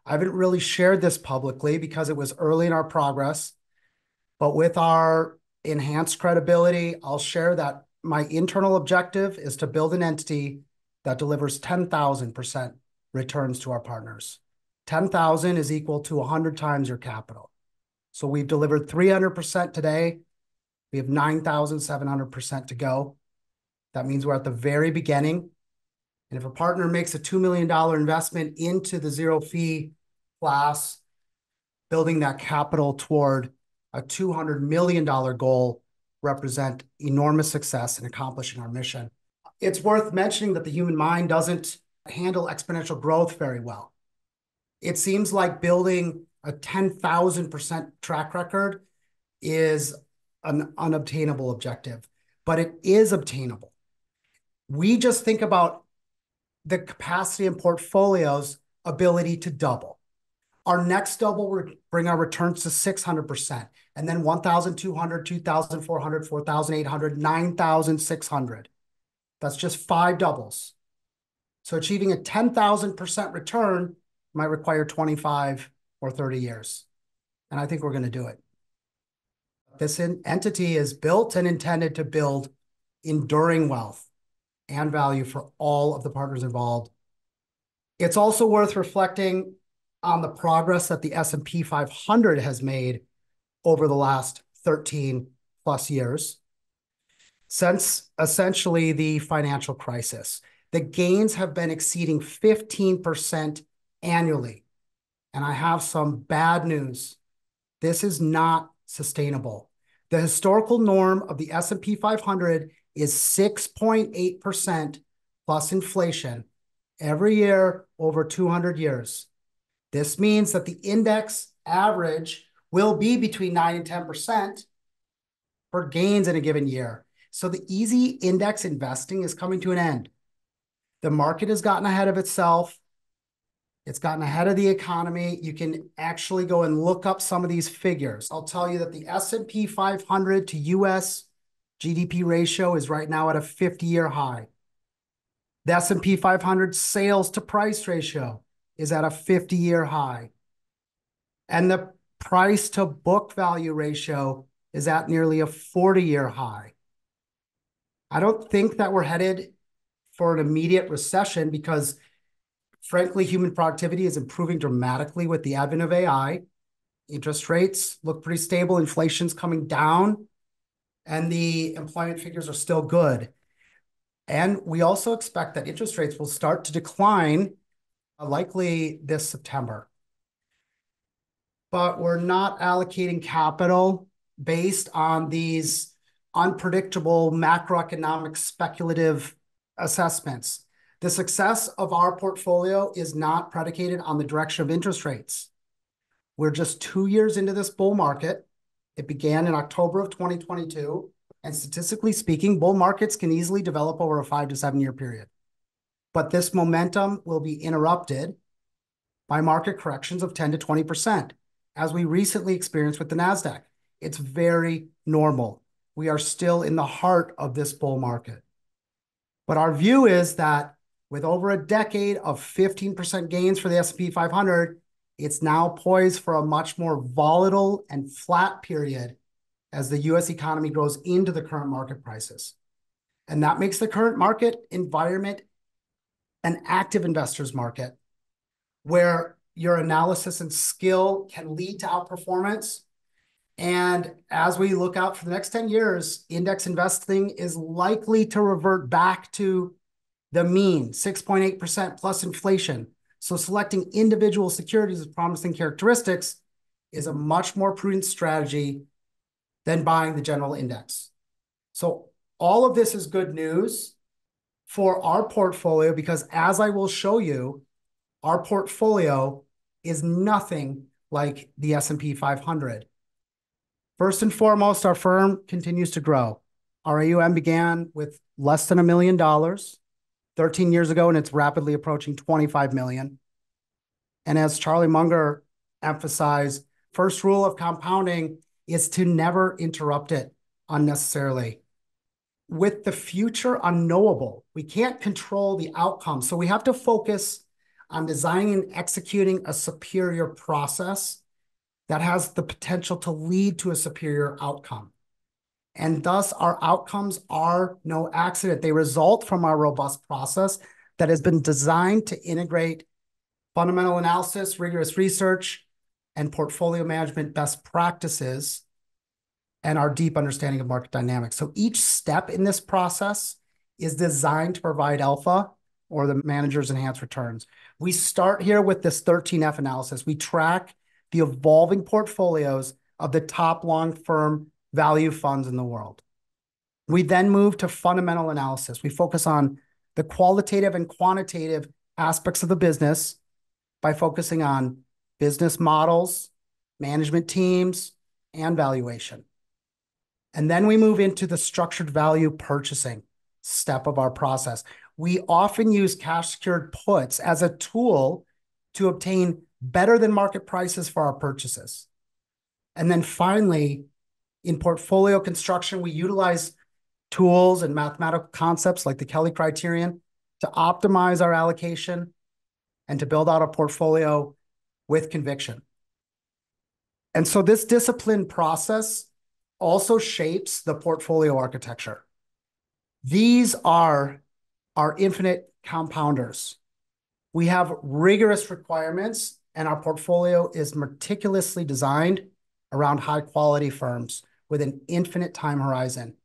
I haven't really shared this publicly because it was early in our progress, but with our enhanced credibility, I'll share that my internal objective is to build an entity that delivers 10,000% returns to our partners. 10,000 is equal to 100 times your capital. So we've delivered 300% today. We have 9,700% to go. That means we're at the very beginning. And if a partner makes a $2 million investment into the zero fee class, building that capital toward a $200 million goal represent enormous success in accomplishing our mission. It's worth mentioning that the human mind doesn't handle exponential growth very well. It seems like building a 10,000% track record is an unobtainable objective, but it is obtainable. We just think about the capacity and portfolio's ability to double. Our next double will bring our returns to 600%, and then 1,200, 2,400, 4,800, 9,600. That's just 5 doubles. So achieving a 10,000% return might require 25 or 30 years. And I think we're going to do it. This entity is built and intended to build enduring wealth and value for all of the partners involved. It's also worth reflecting on the progress that the S&P 500 has made over the last 13 plus years since essentially the financial crisis. The gains have been exceeding 15% annually. And I have some bad news. This is not sustainable. The historical norm of the S&P 500 is 6.8% plus inflation every year over 200 years. This means that the index average will be between 9 and 10% for gains in a given year. So the easy index investing is coming to an end. The market has gotten ahead of itself. It's gotten ahead of the economy. You can actually go and look up some of these figures. I'll tell you that the S&P 500 to US GDP ratio is right now at a 50-year high. The S&P 500 sales to price ratio is at a 50-year high. And the price to book value ratio is at nearly a 40-year high. I don't think that we're headed for an immediate recession because, frankly, human productivity is improving dramatically with the advent of AI. Interest rates look pretty stable. Inflation's coming down, and the employment figures are still good. And we also expect that interest rates will start to decline, likely this September. But we're not allocating capital based on these unpredictable macroeconomic speculative assessments. The success of our portfolio is not predicated on the direction of interest rates. We're just 2 years into this bull market. It began in October of 2022. And statistically speaking, bull markets can easily develop over a 5 to 7 year period. But this momentum will be interrupted by market corrections of 10 to 20%, as we recently experienced with the NASDAQ. It's very normal. We are still in the heart of this bull market. But our view is that with over a decade of 15% gains for the S&P 500, it's now poised for a much more volatile and flat period as the US economy grows into the current market prices. And that makes the current market environment an active investors market where your analysis and skill can lead to outperformance. And as we look out for the next 10 years, index investing is likely to revert back to the mean, 6.8% plus inflation. So selecting individual securities with promising characteristics is a much more prudent strategy than buying the general index. So all of this is good news for our portfolio because, as I will show you, our portfolio is nothing like the S&P 500. First and foremost, our firm continues to grow. Our AUM began with less than $1 million 13 years ago, and it's rapidly approaching 25 million. And as Charlie Munger emphasized, first rule of compounding is to never interrupt it unnecessarily. With the future unknowable, we can't control the outcome. So we have to focus on designing and executing a superior process that has the potential to lead to a superior outcome. And thus, our outcomes are no accident. They result from our robust process that has been designed to integrate fundamental analysis, rigorous research, and portfolio management best practices, and our deep understanding of market dynamics. So each step in this process is designed to provide alpha, or the manager's enhanced returns. We start here with this 13F analysis. We track the evolving portfolios of the top long-term value funds in the world. We then move to fundamental analysis. We focus on the qualitative and quantitative aspects of the business by focusing on business models, management teams, and valuation. And then we move into the structured value purchasing step of our process. We often use cash secured puts as a tool to obtain better than market prices for our purchases. And then finally, in portfolio construction, we utilize tools and mathematical concepts like the Kelly criterion to optimize our allocation and to build out a portfolio with conviction. And so this disciplined process also shapes the portfolio architecture. These are our infinite compounders. We have rigorous requirements, and our portfolio is meticulously designed around high-quality firms with an infinite time horizon.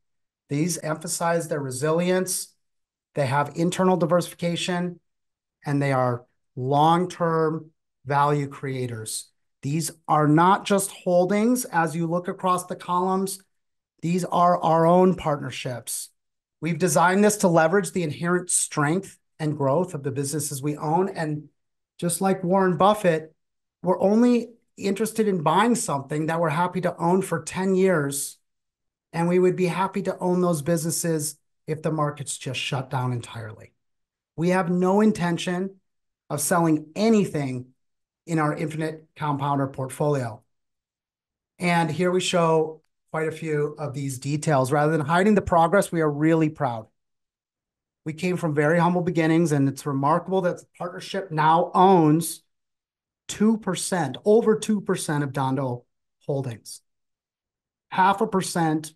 These emphasize their resilience, they have internal diversification, and they are long-term value creators. These are not just holdings as you look across the columns. These are our own partnerships. We've designed this to leverage the inherent strength and growth of the businesses we own. And just like Warren Buffett, we're only interested in buying something that we're happy to own for 10 years. And we would be happy to own those businesses if the markets just shut down entirely. We have no intention of selling anything in our infinite compounder portfolio. And here we show quite a few of these details. Rather than hiding the progress, we are really proud. We came from very humble beginnings, and it's remarkable that the partnership now owns 2%, over 2% of Dhandho Holdings, 0.5%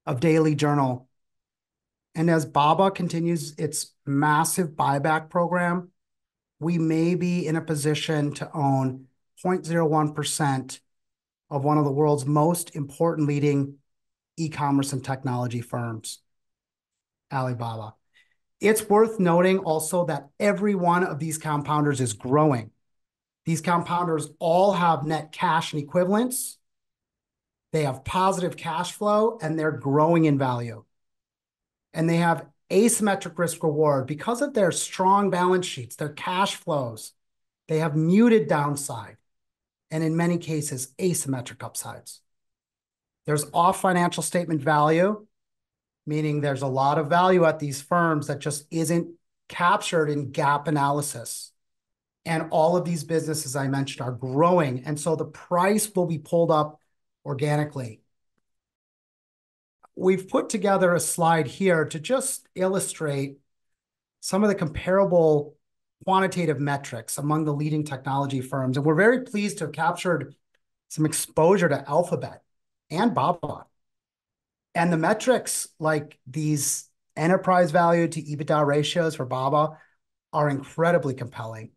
of Daily Journal. And as Baba continues its massive buyback program, we may be in a position to own 0.01% of one of the world's most important leading e-commerce and technology firms, Alibaba. It's worth noting also that every one of these compounders is growing. These compounders all have net cash and equivalents. They have positive cash flow, and they're growing in value. And they have asymmetric risk reward because of their strong balance sheets, their cash flows. They have muted downside, and in many cases, asymmetric upsides. There's off financial statement value, meaning there's a lot of value at these firms that just isn't captured in GAAP analysis. And all of these businesses I mentioned are growing, and so the price will be pulled up organically. We've put together a slide here to just illustrate some of the comparable quantitative metrics among the leading technology firms. And we're very pleased to have captured some exposure to Alphabet and Baba. And the metrics like these enterprise value to EBITDA ratios for Baba are incredibly compelling,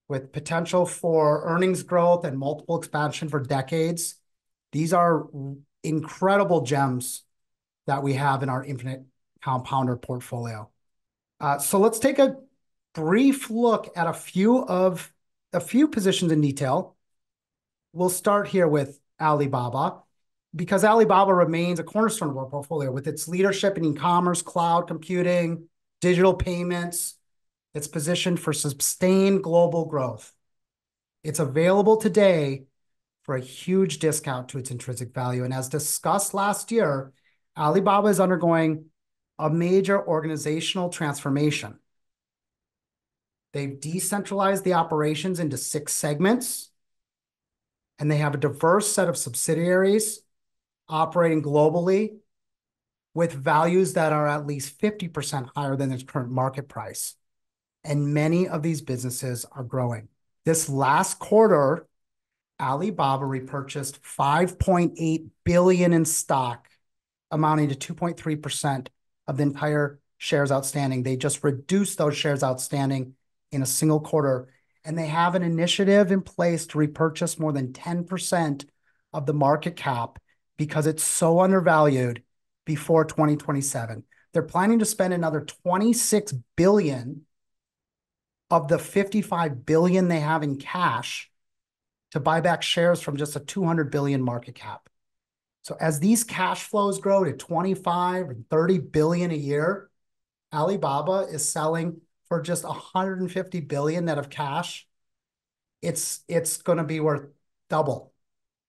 with potential for earnings growth and multiple expansion for decades. These are incredible gems that we have in our infinite compounder portfolio. So let's take a brief look at a few positions in detail. We'll start here with Alibaba, because Alibaba remains a cornerstone of our portfolio with its leadership in e-commerce, cloud computing, digital payments. It's positioned for sustained global growth. It's available today for a huge discount to its intrinsic value. And as discussed last year, Alibaba is undergoing a major organizational transformation. They've decentralized the operations into 6 segments, and they have a diverse set of subsidiaries operating globally with values that are at least 50% higher than its current market price. and many of these businesses are growing. This last quarter, Alibaba repurchased 5.8 billion in stock, amounting to 2.3% of the entire shares outstanding. They just reduced those shares outstanding in a single quarter, and they have an initiative in place to repurchase more than 10% of the market cap because it's so undervalued before 2027. They're planning to spend another 26 billion of the 55 billion they have in cash to buy back shares from just a 200 billion market cap. So as these cash flows grow to 25 and 30 billion a year, Alibaba is selling for just 150 billion net of cash. It's going to be worth double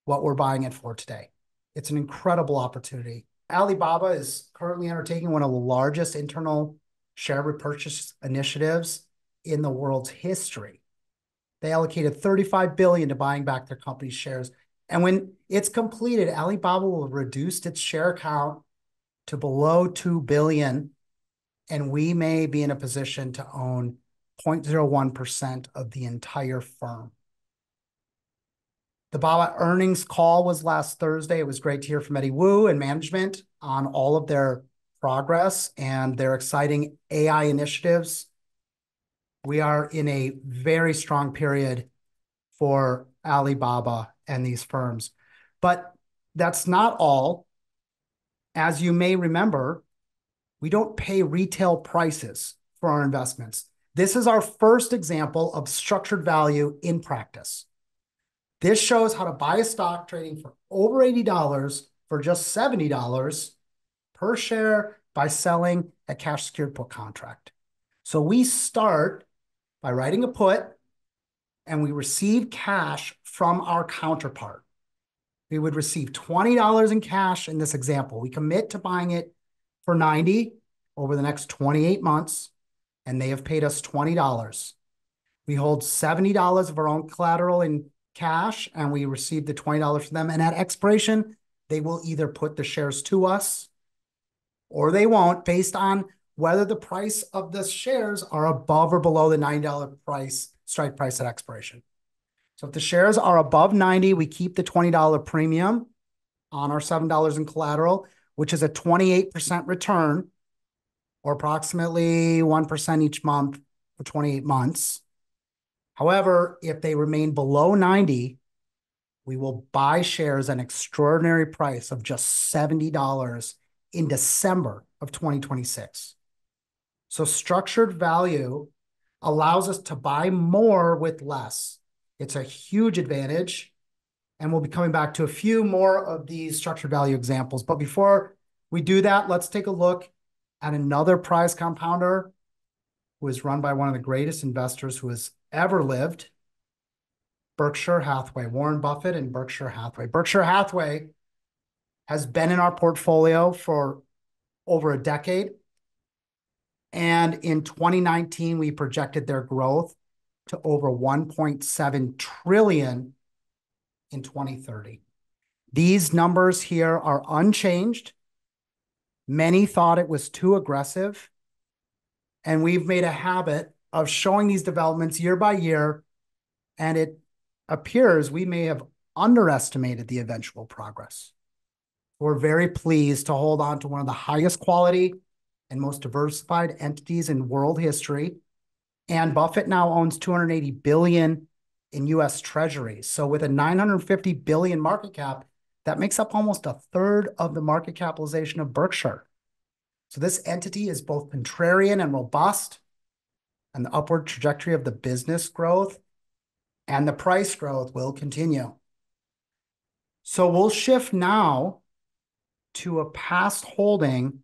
what we're buying it for today. It's an incredible opportunity. Alibaba is currently undertaking one of the largest internal share repurchase initiatives in the world's history. They allocated 35 billion to buying back their company's shares. And when it's completed, Alibaba will have reduced its share count to below 2 billion, and we may be in a position to own 0.01% of the entire firm. The Baba earnings call was last Thursday. It was great to hear from Eddie Wu and management on all of their progress and their exciting AI initiatives. We are in a very strong period for Alibaba and these firms. But that's not all. As you may remember, we don't pay retail prices for our investments. This is our first example of structured value in practice. This shows how to buy a stock trading for over $80 for just $70 per share by selling a cash secured put contract. So we start by writing a put and we receive cash from our counterpart. We would receive $20 in cash in this example. We commit to buying it for $90 over the next 28 months, and they have paid us $20. We hold $70 of our own collateral in cash, and we receive the $20 from them. And at expiration, they will either put the shares to us or they won't, based on whether the price of the shares are above or below the $90 strike price at expiration. So if the shares are above 90, we keep the $20 premium on our $7 in collateral, which is a 28% return, or approximately 1% each month for 28 months. However, if they remain below 90, we will buy shares at an extraordinary price of just $70 in December of 2026. So structured value allows us to buy more with less. It's a huge advantage, and we'll be coming back to a few more of these structured value examples. But before we do that, let's take a look at another prize compounder who is run by one of the greatest investors who has ever lived, Berkshire Hathaway, Warren Buffett and Berkshire Hathaway. Berkshire Hathaway has been in our portfolio for over a decade. And in 2019, we projected their growth to over 1.7 trillion in 2030. These numbers here are unchanged. Many thought it was too aggressive, and we've made a habit of showing these developments year by year, and it appears we may have underestimated the eventual progress. We're very pleased to hold on to one of the highest quality and most diversified entities in world history. And Buffett now owns 280 billion in US Treasuries. So with a 950 billion market cap, that makes up almost a third of the market capitalization of Berkshire. So this entity is both contrarian and robust, and the upward trajectory of the business growth and the price growth will continue. So we'll shift now to a past holding,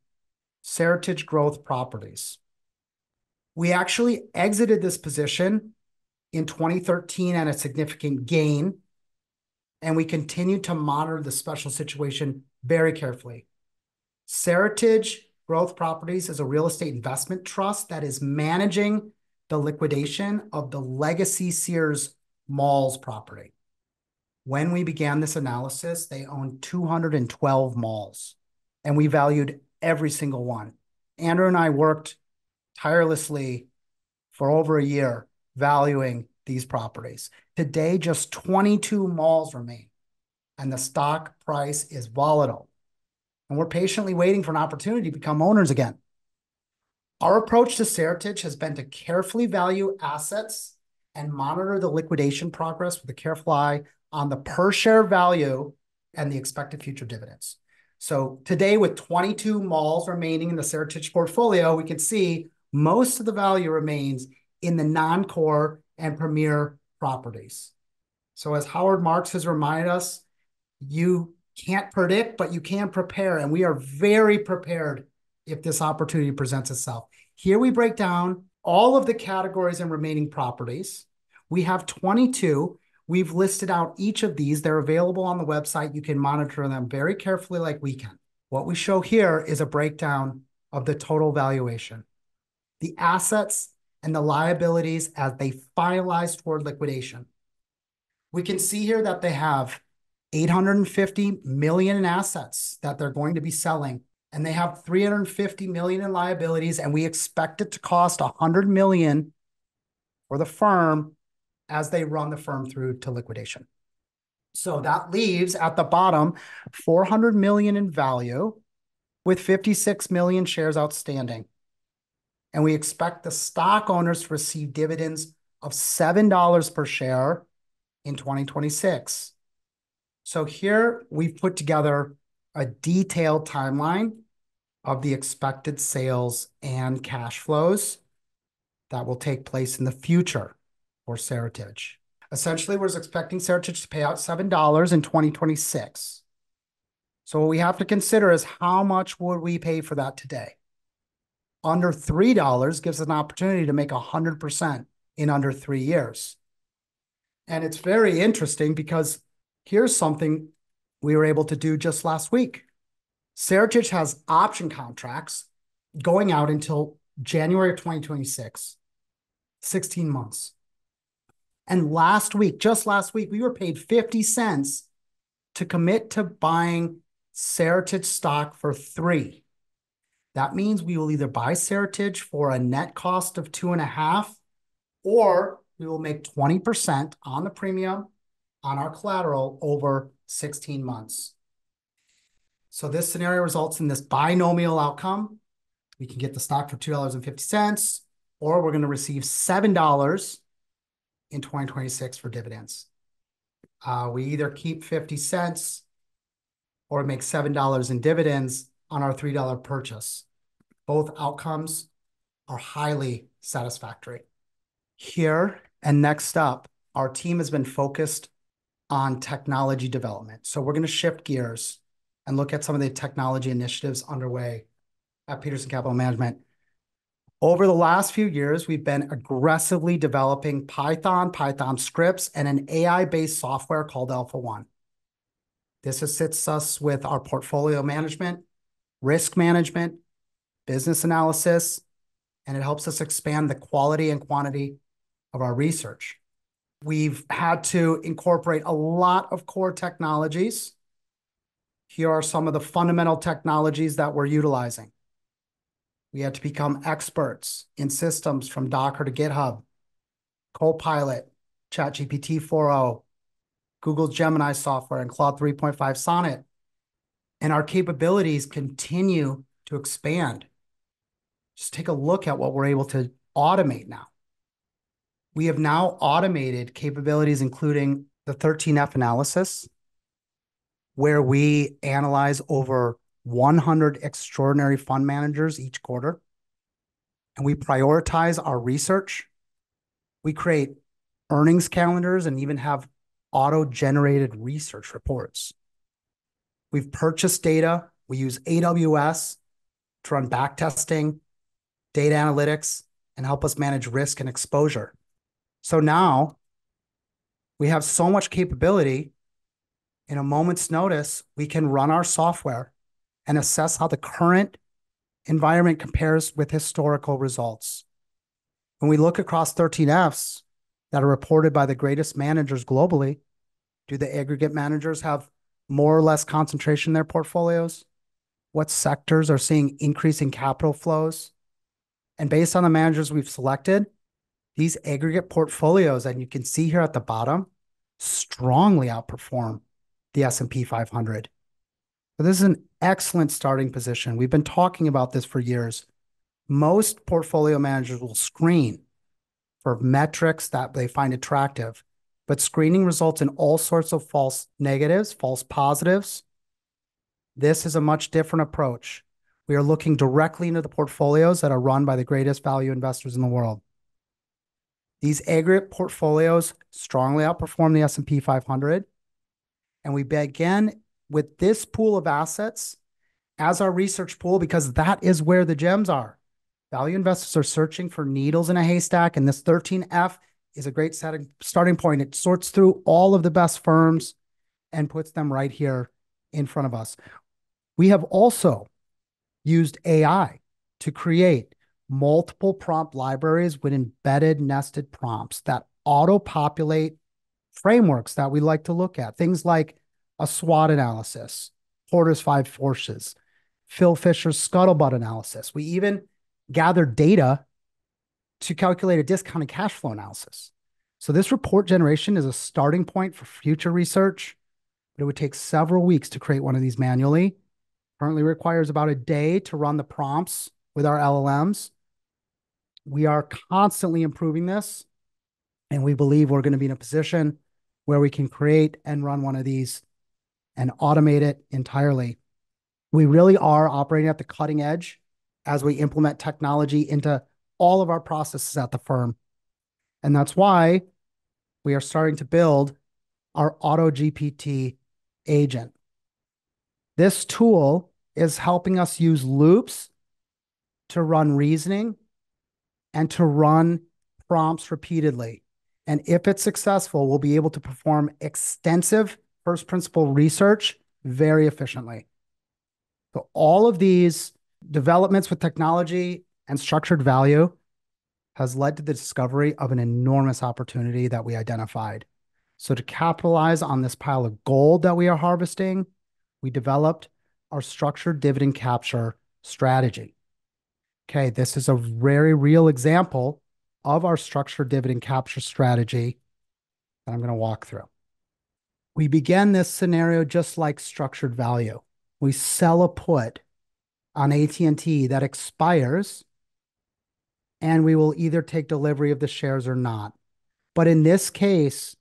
Seritage Growth Properties. We actually exited this position in 2013 at a significant gain, and we continued to monitor the special situation very carefully. Seritage Growth Properties is a real estate investment trust that is managing the liquidation of the legacy Sears malls property. When we began this analysis, they owned 212 malls, and we valued every single one. Andrew and I worked tirelessly for over a year valuing these properties. Today, just 22 malls remain, and the stock price is volatile. And we're patiently waiting for an opportunity to become owners again. Our approach to Seritage has been to carefully value assets and monitor the liquidation progress with a careful eye on the per share value and the expected future dividends. So today, with 22 malls remaining in the Seritage portfolio, we can see most of the value remains in the non-core and premier properties. So as Howard Marks has reminded us, you can't predict, but you can prepare. And we are very prepared if this opportunity presents itself. Here we break down all of the categories and remaining properties. We have 22. We've listed out each of these. They're available on the website. You can monitor them very carefully like we can. What we show here is a breakdown of the total valuation, the assets and the liabilities as they finalize toward liquidation. We can see here that they have $850 million in assets that they're going to be selling, and they have $350 million in liabilities, and we expect it to cost $100 million for the firm as they run the firm through to liquidation. So that leaves at the bottom $400 million in value with 56 million shares outstanding. And we expect the stock owners to receive dividends of $7 per share in 2026. So here we've put together a detailed timeline of the expected sales and cash flows that will take place in the future for Seritage. Essentially, we're expecting Seritage to pay out $7 in 2026. So what we have to consider is how much would we pay for that today? Under $3 gives us an opportunity to make 100% in under 3 years. And it's very interesting because here's something we were able to do just last week. Seritage has option contracts going out until January of 2026, 16 months. And last week, just last week, we were paid 50 cents to commit to buying Seritage stock for $3. That means we will either buy Seritage for a net cost of $2.50, or we will make 20% on the premium on our collateral over 16 months. So this scenario results in this binomial outcome. We can get the stock for $2.50, or we're going to receive $7 in 2026 for dividends. We either keep 50 cents or make $7 in dividends on our $3 purchase. Both outcomes are highly satisfactory. Here and next up, our team has been focused on technology development. So we're going to shift gears and look at some of the technology initiatives underway at Peterson Capital Management. Over the last few years, we've been aggressively developing Python scripts, and an AI-based software called Alpha One. This assists us with our portfolio management, risk management, business analysis, and it helps us expand the quality and quantity of our research. We've had to incorporate a lot of core technologies. Here are some of the fundamental technologies that we're utilizing. We had to become experts in systems from Docker to GitHub, Copilot, ChatGPT 4.0, Google's Gemini software, and Claude 3.5 Sonnet. And our capabilities continue to expand. Just take a look at what we're able to automate now. We have now automated capabilities, including the 13F analysis, where we analyze over 100 extraordinary fund managers each quarter, and we prioritize our research. We create earnings calendars and even have auto-generated research reports. We've purchased data. We use AWS to run backtesting, data analytics, and help us manage risk and exposure. So now we have so much capability. In a moment's notice, we can run our software and assess how the current environment compares with historical results. When we look across 13Fs that are reported by the greatest managers globally, do the aggregate managers have more or less concentration in their portfolios? What sectors are seeing increasing capital flows? And based on the managers we've selected, These aggregate portfolios, and you can see here at the bottom, strongly outperform the S&P 500. So this is an excellent starting position. We've been talking about this for years. Most portfolio managers will screen for metrics that they find attractive, but screening results in all sorts of false negatives, false positives. This is a much different approach. We are looking directly into the portfolios that are run by the greatest value investors in the world. These aggregate portfolios strongly outperform the S&P 500. And we begin with this pool of assets as our research pool because that is where the gems are. Value investors are searching for needles in a haystack, and this 13F is a great starting point. It sorts through all of the best firms and puts them right here in front of us. We have also used AI to create multiple prompt libraries with embedded nested prompts that auto-populate frameworks that we like to look at. Things like a SWOT analysis, Porter's 5 forces, Phil Fisher's scuttlebutt analysis. We even gather data to calculate a discounted cash flow analysis. So this report generation is a starting point for future research, but it would take several weeks to create one of these manually. Currently requires about a day to run the prompts with our LLMs. We are constantly improving this, and we believe we're going to be in a position where we can create and run one of these and automate it entirely. We really are operating at the cutting edge as we implement technology into all of our processes at the firm. And that's why we are starting to build our AutoGPT agent. This tool is helping us use loops to run reasoning and to run prompts repeatedly. And if it's successful, we'll be able to perform extensive first principle research very efficiently. So all of these developments with technology and structured value has led to the discovery of an enormous opportunity that we identified. So to capitalize on this pile of gold that we are harvesting, we developed our structured dividend capture strategy. Okay, this is a very real example of our structured dividend capture strategy that I'm going to walk through. We begin this scenario just like structured value. We sell a put on AT&T that expires, and we will either take delivery of the shares or not. But in this case,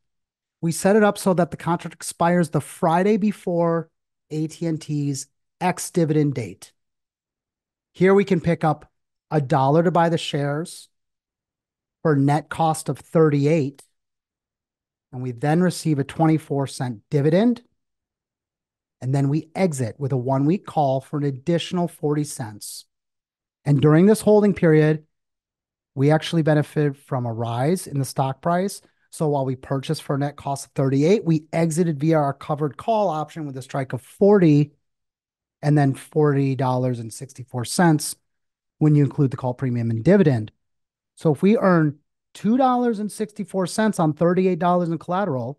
we set it up so that the contract expires the Friday before AT&T's ex-dividend date. Here we can pick up $1 to buy the shares for a net cost of 38, and we then receive a 24-cent dividend, and then we exit with a 1-week call for an additional 40 cents. And during this holding period, we actually benefit from a rise in the stock price. So while we purchased for a net cost of 38, we exited via our covered call option with a strike of 40 and then $40.64 when you include the call premium and dividend. So if we earn $2.64 on $38 in collateral,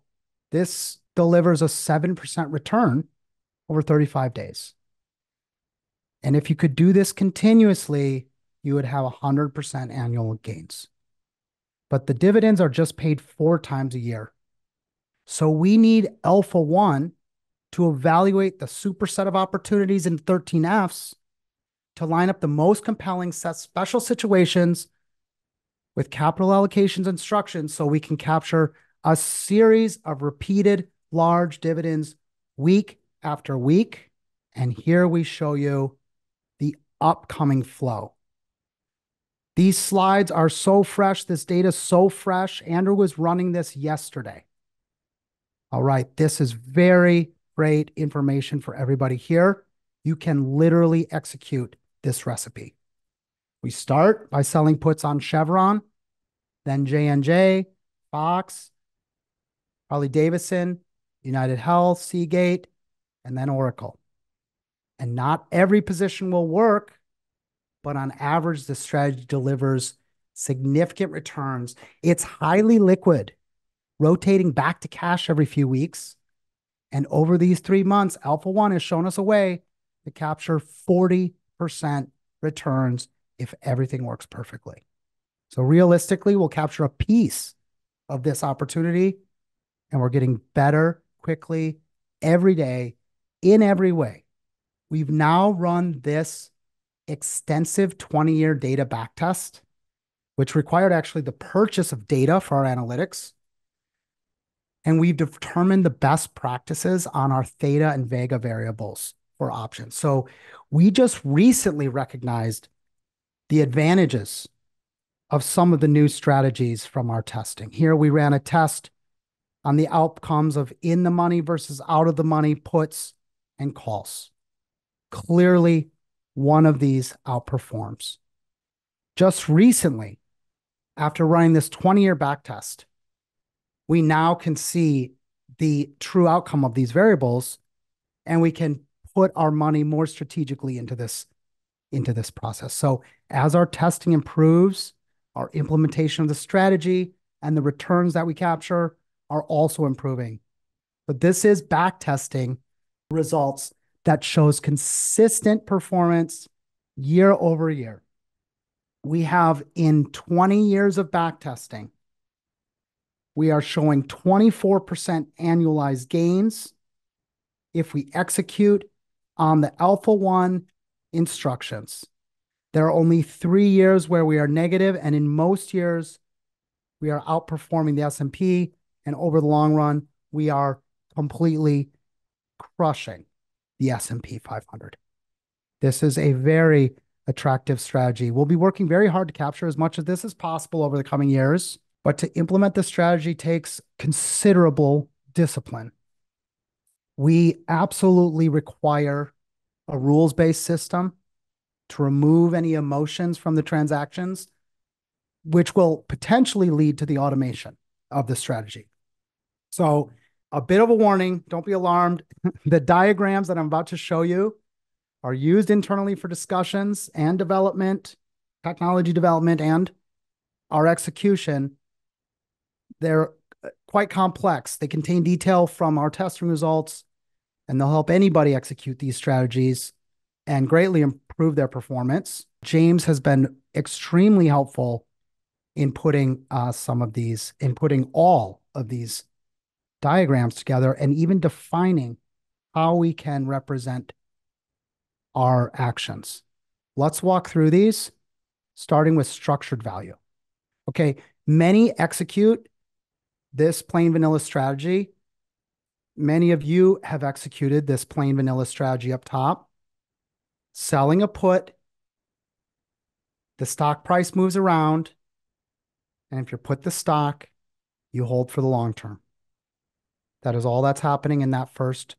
this delivers a 7% return over 35 days. And if you could do this continuously, you would have 100% annual gains. But the dividends are just paid 4 times a year. So we need Alpha One to evaluate the superset of opportunities in 13Fs to line up the most compelling special situations with capital allocations instructions so we can capture a series of repeated large dividends week after week. And here we show you the upcoming flow. These slides are so fresh. This data is so fresh. Andrew was running this yesterday. All right, this is very great information for everybody here. You can literally execute this recipe. We start by selling puts on Chevron, then J&J, Fox, Harley-Davidson, United Health, Seagate, and then Oracle. And not every position will work, but on average, the strategy delivers significant returns. It's highly liquid, rotating back to cash every few weeks. And over these 3 months, Alpha One has shown us a way to capture 40% returns if everything works perfectly. So realistically, we'll capture a piece of this opportunity, and we're getting better quickly every day in every way. We've now run this extensive 20-year data backtest, which required actually the purchase of data for our analytics. And we've determined the best practices on our theta and vega variables for options. So we just recently recognized the advantages of some of the new strategies from our testing. Here we ran a test on the outcomes of in the money versus out of the money puts and calls. Clearly, one of these outperforms. Just recently, after running this 20-year backtest, we now can see the true outcome of these variables, and we can put our money more strategically into this process. So as our testing improves, our implementation of the strategy and the returns that we capture are also improving. But this is back testing results that shows consistent performance year over year. We have in 20 years of back testing, we are showing 24% annualized gains if we execute on the Alpha 1 instructions. There are only 3 years where we are negative, and in most years, we are outperforming the S&P, and over the long run, we are completely crushing the S&P 500. This is a very attractive strategy. We'll be working very hard to capture as much of this as possible over the coming years, but to implement this strategy takes considerable discipline. We absolutely require a rules-based system to remove any emotions from the transactions, which will potentially lead to the automation of the strategy. So a bit of a warning, don't be alarmed. The diagrams that I'm about to show you are used internally for discussions and development, technology development, and our execution. They're quite complex. They contain detail from our testing results, and they'll help anybody execute these strategies and greatly improve their performance. James has been extremely helpful in putting all of these diagrams together and even defining how we can represent our actions. Let's walk through these, starting with structured value. Okay, many execute this plain vanilla strategy. Many of you have executed this plain vanilla strategy up top. Selling a put, the stock price moves around, and if you put the stock, you hold for the long term. That is all that's happening in that first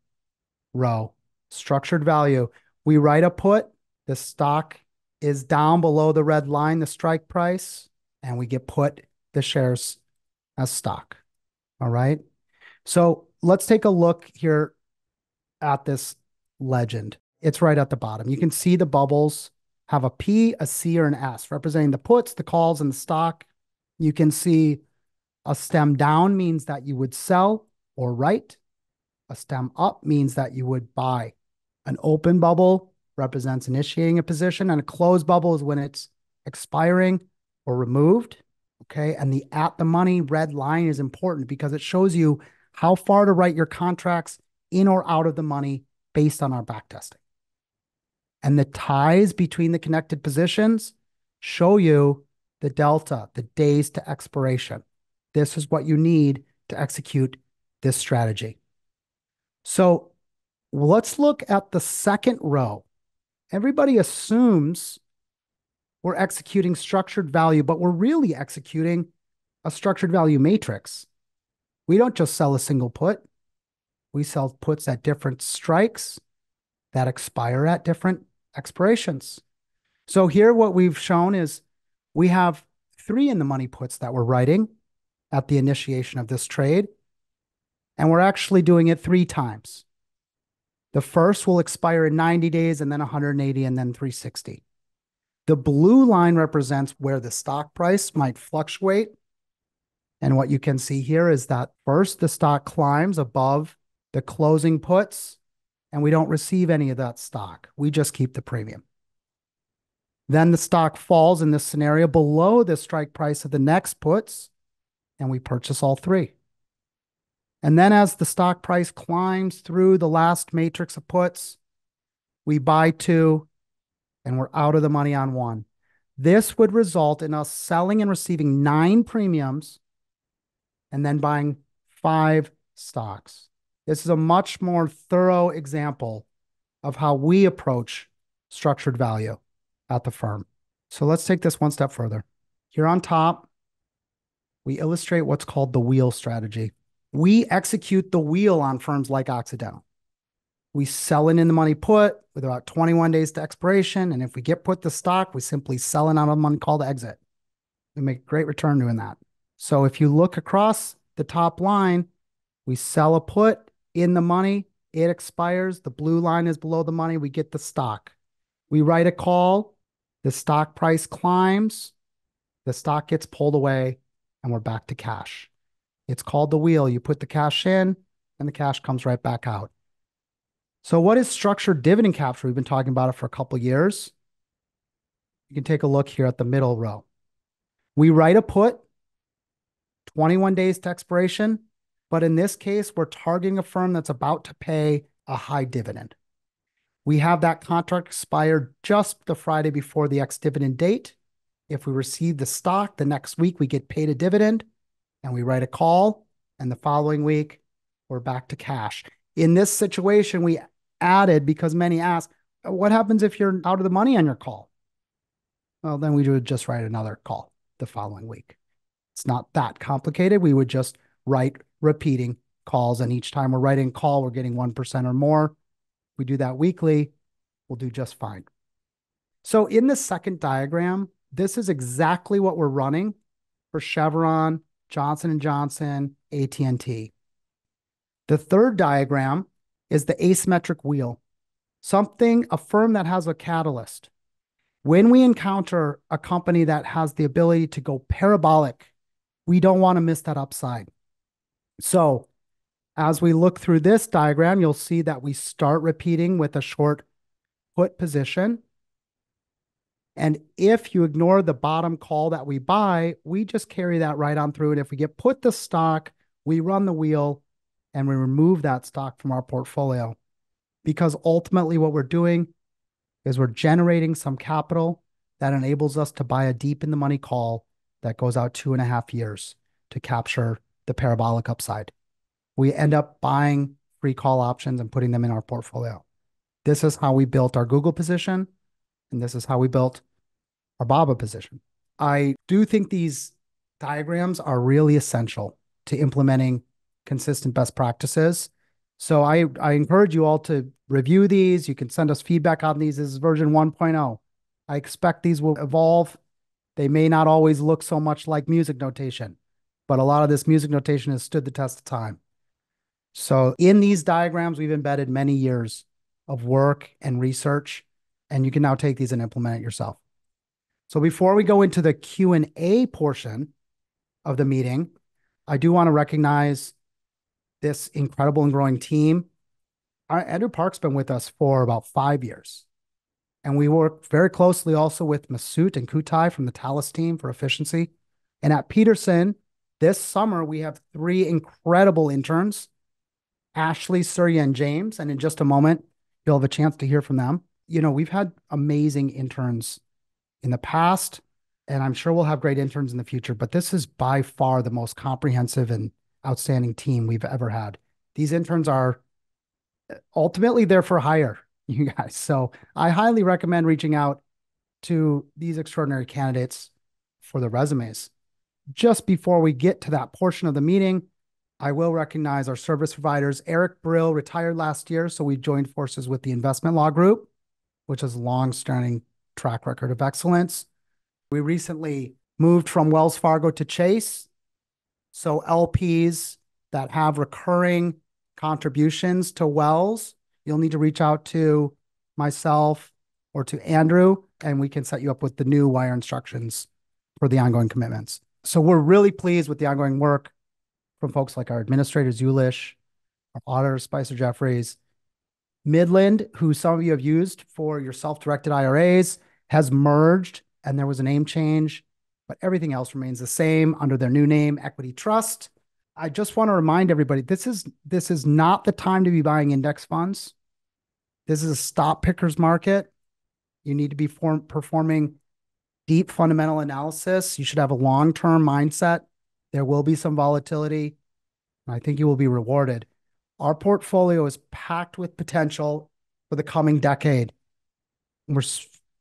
row. Structured value. We write a put, the stock is down below the red line, the strike price, and we get put the shares as stock. All right. So let's take a look here at this legend. It's right at the bottom. You can see the bubbles have a P, a C, or an S, representing the puts, the calls, and the stock. You can see a stem down means that you would sell or write. A stem up means that you would buy. An open bubble represents initiating a position, and a closed bubble is when it's expiring or removed. Okay, and the at the money red line is important because it shows you how far to write your contracts in or out of the money based on our backtesting. And the ties between the connected positions show you the delta, the days to expiration. This is what you need to execute this strategy. So let's look at the second row. Everybody assumes we're executing structured value, but we're really executing a structured value matrix. We don't just sell a single put. We sell puts at different strikes that expire at different expirations. So here what we've shown is we have 3 in the money puts that we're writing at the initiation of this trade, and we're actually doing it 3 times. The first will expire in 90 days, and then 180, and then 360. The blue line represents where the stock price might fluctuate. And what you can see here is that first the stock climbs above the closing puts, and we don't receive any of that stock. We just keep the premium. Then the stock falls in this scenario below the strike price of the next puts, and we purchase all three. And then as the stock price climbs through the last matrix of puts, we buy two and we're out of the money on one. This would result in us selling and receiving 9 premiums and then buying 5 stocks. This is a much more thorough example of how we approach structured value at the firm. So let's take this one step further. Here on top, we illustrate what's called the wheel strategy. We execute the wheel on firms like Occidental. We sell an in the money put with about 21 days to expiration. And if we get put the stock, we simply sell an out of the money call to exit. We make a great return doing that. So if you look across the top line, we sell a put in the money, it expires. The blue line is below the money. We get the stock. We write a call. The stock price climbs. The stock gets pulled away and we're back to cash. It's called the wheel. You put the cash in and the cash comes right back out. So what is structured dividend capture? We've been talking about it for a couple of years. You can take a look here at the middle row. We write a put, 21 days to expiration, but in this case, we're targeting a firm that's about to pay a high dividend. We have that contract expire just the Friday before the ex-dividend date. If we receive the stock the next week, we get paid a dividend and we write a call, and the following week, we're back to cash. In this situation, we added, because many ask, what happens if you're out of the money on your call? Well, then we would just write another call the following week. It's not that complicated. We would just write repeating calls, and each time we're writing a call, we're getting 1% or more. If we do that weekly, we'll do just fine. So in the second diagram, this is exactly what we're running for Chevron, Johnson & Johnson, AT&T. The third diagram is the asymmetric wheel, a firm that has a catalyst. When we encounter a company that has the ability to go parabolic, we don't want to miss that upside. So as we look through this diagram, you'll see that we start repeating with a short put position. And if you ignore the bottom call that we buy, we just carry that right on through. And if we get put the stock, we run the wheel and we remove that stock from our portfolio. Because ultimately what we're doing is we're generating some capital that enables us to buy a deep in the money call that goes out 2.5 years to capture the parabolic upside. We end up buying free call options and putting them in our portfolio. This is how we built our Google position, and this is how we built our BABA position. I do think these diagrams are really essential to implementing consistent best practices. So I encourage you all to review these. You can send us feedback on these. This is version 1.0. I expect these will evolve. They may not always look so much like music notation, but a lot of this music notation has stood the test of time. So in these diagrams, we've embedded many years of work and research, and you can now take these and implement it yourself. So before we go into the Q&A portion of the meeting, I do want to recognize this incredible and growing team. Andrew Park's been with us for about 5 years. And we work very closely also with Masood and Kutai from the Talus team for efficiency. And at Peterson, this summer, we have 3 incredible interns, Ashley, Surya, and James. And in just a moment, you'll have a chance to hear from them. You know, we've had amazing interns in the past, and I'm sure we'll have great interns in the future, but this is by far the most comprehensive and outstanding team we've ever had. These interns are ultimately there for hire, you guys. So I highly recommend reaching out to these extraordinary candidates for the resumes. Just before we get to that portion of the meeting, I will recognize our service providers. Eric Brill retired last year, so we joined forces with the Investment Law Group, which has a long-standing track record of excellence. We recently moved from Wells Fargo to Chase. So LPs that have recurring contributions to Wells, you'll need to reach out to myself or to Andrew, and we can set you up with the new wire instructions for the ongoing commitments. So we're really pleased with the ongoing work from folks like our administrators, Ulish, our auditor, Spicer Jeffries, Midland, who some of you have used for your self-directed IRAs, has merged and there was a name change, but everything else remains the same under their new name, Equity Trust. I just want to remind everybody this is not the time to be buying index funds. This is a stop pickers market. You need to be performing deep fundamental analysis. You should have a long-term mindset. There will be some volatility, and I think you will be rewarded. Our portfolio is packed with potential for the coming decade. We're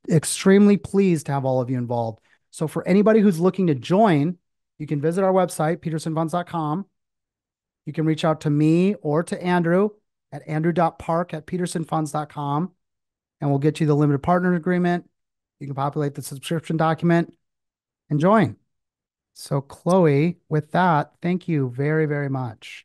extremely pleased to have all of you involved. So for anybody who's looking to join, you can visit our website, petersonfunds.com. You can reach out to me or to Andrew at andrew.park@petersonfunds.com, and we'll get you the limited partner agreement. You can populate the subscription document and join. So Chloe, with that, thank you very, very much.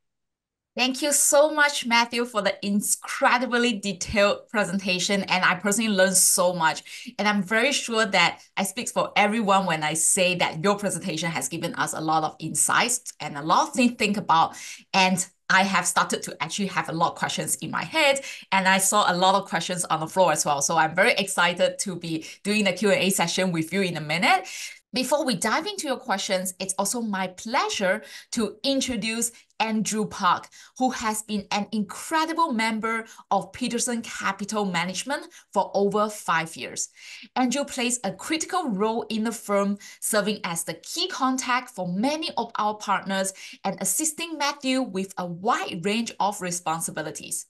Thank you so much, Matthew, for the incredibly detailed presentation. And I personally learned so much. And I'm very sure that I speak for everyone when I say that your presentation has given us a lot of insights and a lot of things to think about. And I have started to actually have a lot of questions in my head, and I saw a lot of questions on the floor as well. So I'm very excited to be doing the Q&A session with you in a minute. Before we dive into your questions, it's also my pleasure to introduce Andrew Park, who has been an incredible member of Peterson Capital Management for over 5 years. Andrew plays a critical role in the firm, serving as the key contact for many of our partners and assisting Matthew with a wide range of responsibilities.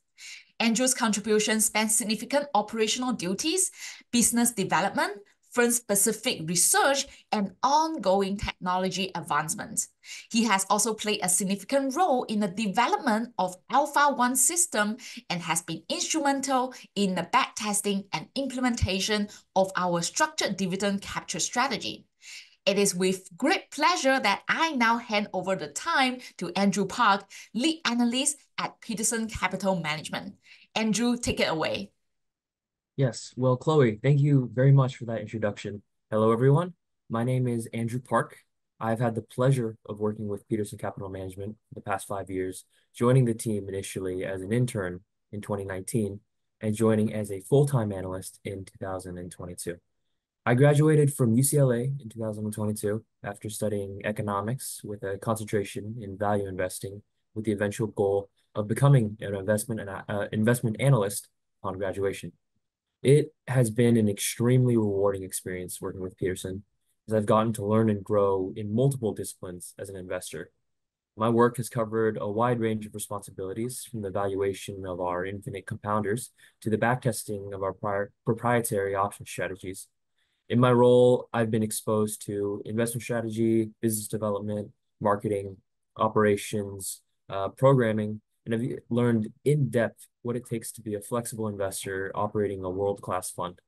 Andrew's contributions span significant operational duties, business development, firm-specific research, and ongoing technology advancement. He has also played a significant role in the development of Alpha One system and has been instrumental in the backtesting and implementation of our structured dividend capture strategy. It is with great pleasure that I now hand over the time to Andrew Park, lead analyst at Peterson Capital Management. Andrew, take it away. Yes, well, Chloe, thank you very much for that introduction. Hello, everyone. My name is Andrew Park. I've had the pleasure of working with Peterson Capital Management for the past 5 years, joining the team initially as an intern in 2019 and joining as a full-time analyst in 2022. I graduated from UCLA in 2022 after studying economics with a concentration in value investing with the eventual goal of becoming an investment analyst upon graduation. It has been an extremely rewarding experience working with Peterson, as I've gotten to learn and grow in multiple disciplines as an investor. My work has covered a wide range of responsibilities, from the valuation of our infinite compounders to the backtesting of our proprietary option strategies. In my role, I've been exposed to investment strategy, business development, marketing, operations, programming, and I've learned in depth what it takes to be a flexible investor operating a world-class fund.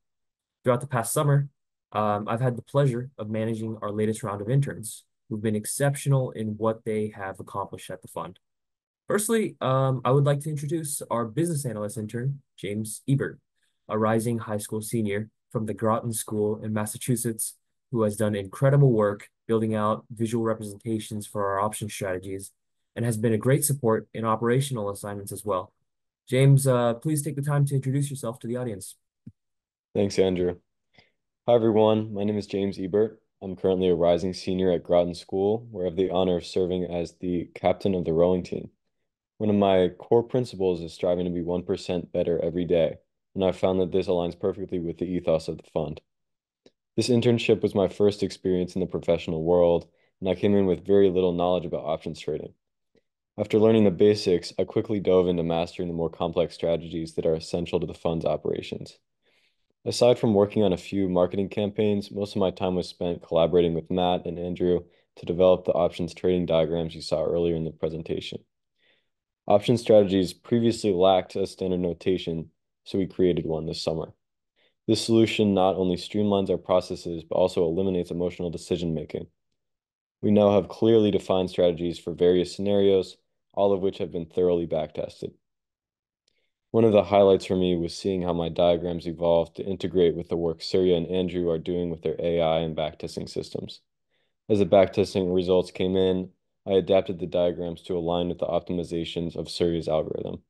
Throughout the past summer, I've had the pleasure of managing our latest round of interns who've been exceptional in what they have accomplished at the fund. Firstly, I would like to introduce our business analyst intern, James Ebert, a rising high school senior from the Groton School in Massachusetts, who has done incredible work building out visual representations for our option strategies and has been a great support in operational assignments as well. James, please take the time to introduce yourself to the audience. Thanks, Andrew. Hi, everyone. My name is James Ebert. I'm currently a rising senior at Groton School, where I have the honor of serving as the captain of the rowing team. One of my core principles is striving to be 1% better every day, and I've found that this aligns perfectly with the ethos of the fund. This internship was my first experience in the professional world, and I came in with very little knowledge about options trading. After learning the basics, I quickly dove into mastering the more complex strategies that are essential to the fund's operations. Aside from working on a few marketing campaigns, most of my time was spent collaborating with Matt and Andrew to develop the options trading diagrams you saw earlier in the presentation. Option strategies previously lacked a standard notation, so we created one this summer. This solution not only streamlines our processes, but also eliminates emotional decision-making. We now have clearly defined strategies for various scenarios, all of which have been thoroughly backtested. One of the highlights for me was seeing how my diagrams evolved to integrate with the work Surya and Andrew are doing with their AI and backtesting systems. As the backtesting results came in, I adapted the diagrams to align with the optimizations of Surya's algorithm.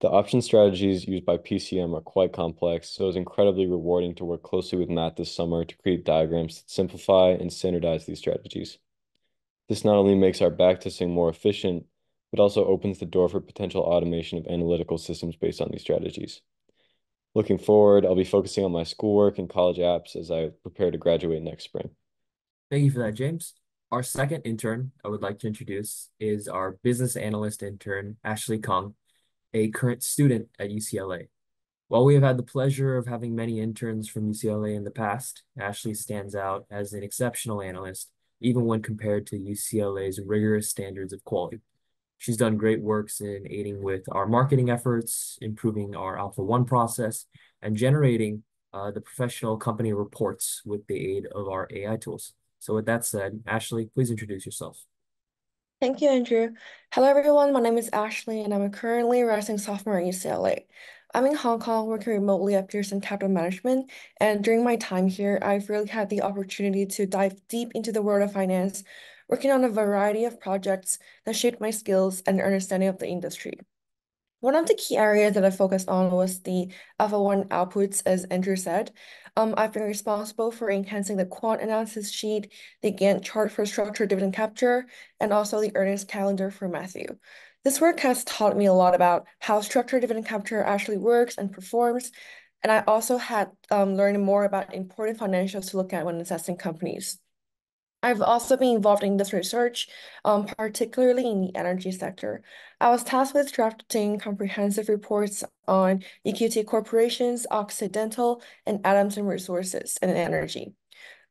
The option strategies used by PCM are quite complex, so it's incredibly rewarding to work closely with Matt this summer to create diagrams that simplify and standardize these strategies. This not only makes our backtesting more efficient, but also opens the door for potential automation of analytical systems based on these strategies. Looking forward, I'll be focusing on my schoolwork and college apps as I prepare to graduate next spring. Thank you for that, James. Our second intern I would like to introduce is our business analyst intern, Ashley Kong, a current student at UCLA. While we have had the pleasure of having many interns from UCLA in the past, Ashley stands out as an exceptional analyst, even when compared to UCLA's rigorous standards of quality. She's done great works in aiding with our marketing efforts, improving our Alpha One process, and generating the professional company reports with the aid of our AI tools. So with that said, Ashley, please introduce yourself. Thank you, Andrew. Hello, everyone. My name is Ashley, and I'm currently a rising sophomore at UCLA. I'm in Hong Kong working remotely at Pearson Capital Management, and during my time here, I've really had the opportunity to dive deep into the world of finance, working on a variety of projects that shaped my skills and understanding of the industry. One of the key areas that I focused on was the Alpha One outputs, as Andrew said. I've been responsible for enhancing the quant analysis sheet, the Gantt chart for structured dividend capture, and also the earnings calendar for Matthew. This work has taught me a lot about how structured dividend capture actually works and performs, and I also had learned more about important financials to look at when assessing companies. I've also been involved in this research, particularly in the energy sector. I was tasked with drafting comprehensive reports on EQT Corporations, Occidental, and Adamson Resources and Energy,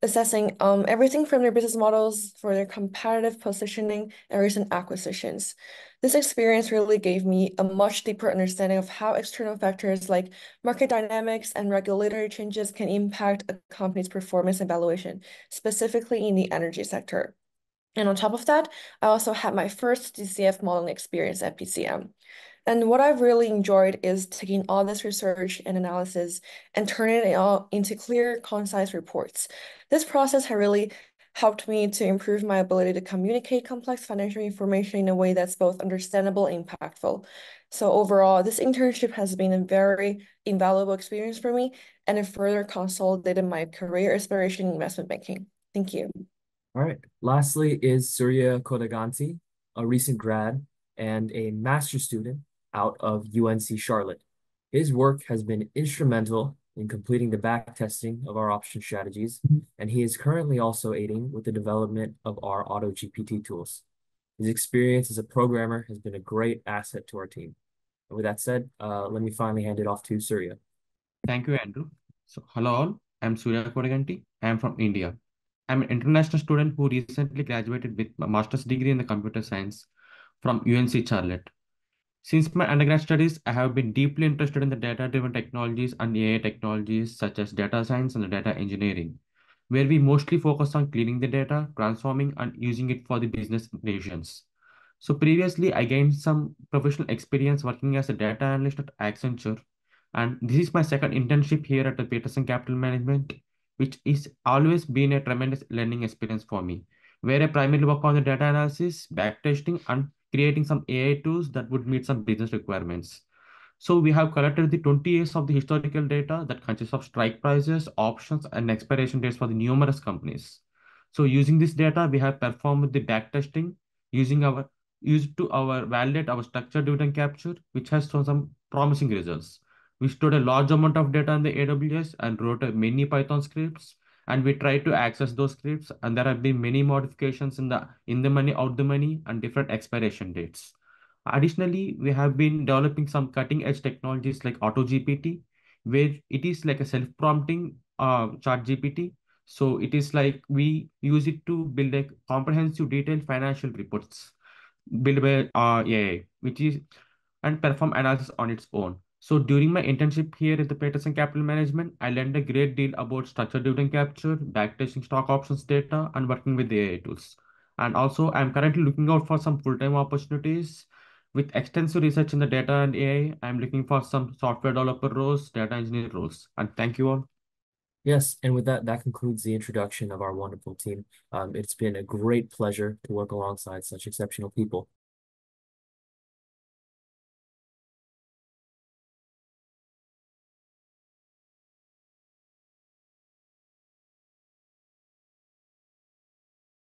assessing everything from their business models for their competitive positioning and recent acquisitions. This experience really gave me a much deeper understanding of how external factors like market dynamics and regulatory changes can impact a company's performance and valuation, specifically in the energy sector. And on top of that, I also had my first DCF modeling experience at PCM. And what I've really enjoyed is taking all this research and analysis and turning it all into clear, concise reports. This process has really helped me to improve my ability to communicate complex financial information in a way that's both understandable and impactful. So overall, this internship has been a very invaluable experience for me, and it further consolidated my career aspiration in investment banking. Thank you. All right. Lastly is Surya Kodaganti, a recent grad and a master's student out of UNC Charlotte. His work has been instrumental in completing the back testing of our option strategies, and he is currently also aiding with the development of our AutoGPT tools. His experience as a programmer has been a great asset to our team. And with that said, let me finally hand it off to Surya. Thank you, Andrew. So, hello all. I'm Surya Kodaganti. I'm from India. I'm an international student who recently graduated with a master's degree in the computer science from UNC Charlotte. Since my undergrad studies, I have been deeply interested in the data-driven technologies and AI technologies such as data science and data engineering, where we mostly focus on cleaning the data, transforming and using it for the business decisions. So previously, I gained some professional experience working as a data analyst at Accenture, and this is my second internship here at the Peterson Capital Management, which is always been a tremendous learning experience for me, where I primarily work on the data analysis, backtesting, and creating some AI tools that would meet some business requirements. So we have collected the 20 years of the historical data that consists of strike prices, options, and expiration dates for the numerous companies. So using this data, we have performed the backtesting used to our validate our structured dividend capture, which has shown some promising results. We stored a large amount of data in the AWS and wrote many Python scripts, and we tried to access those scripts, and there have been many modifications in the money, out the money, and different expiration dates. Additionally, we have been developing some cutting edge technologies like AutoGPT, where it is like a self-prompting chat GPT. So it is like we use it to build a comprehensive detailed financial reports built by AI, which is and perform analysis on its own. So during my internship here at the Peterson Capital Management, I learned a great deal about structured dividend capture, backtesting stock options data, and working with the AI tools. And also, I'm currently looking out for some full-time opportunities. With extensive research in the data and AI, I'm looking for some software developer roles, data engineer roles. And thank you all. Yes, and with that, that concludes the introduction of our wonderful team. It's been a great pleasure to work alongside such exceptional people.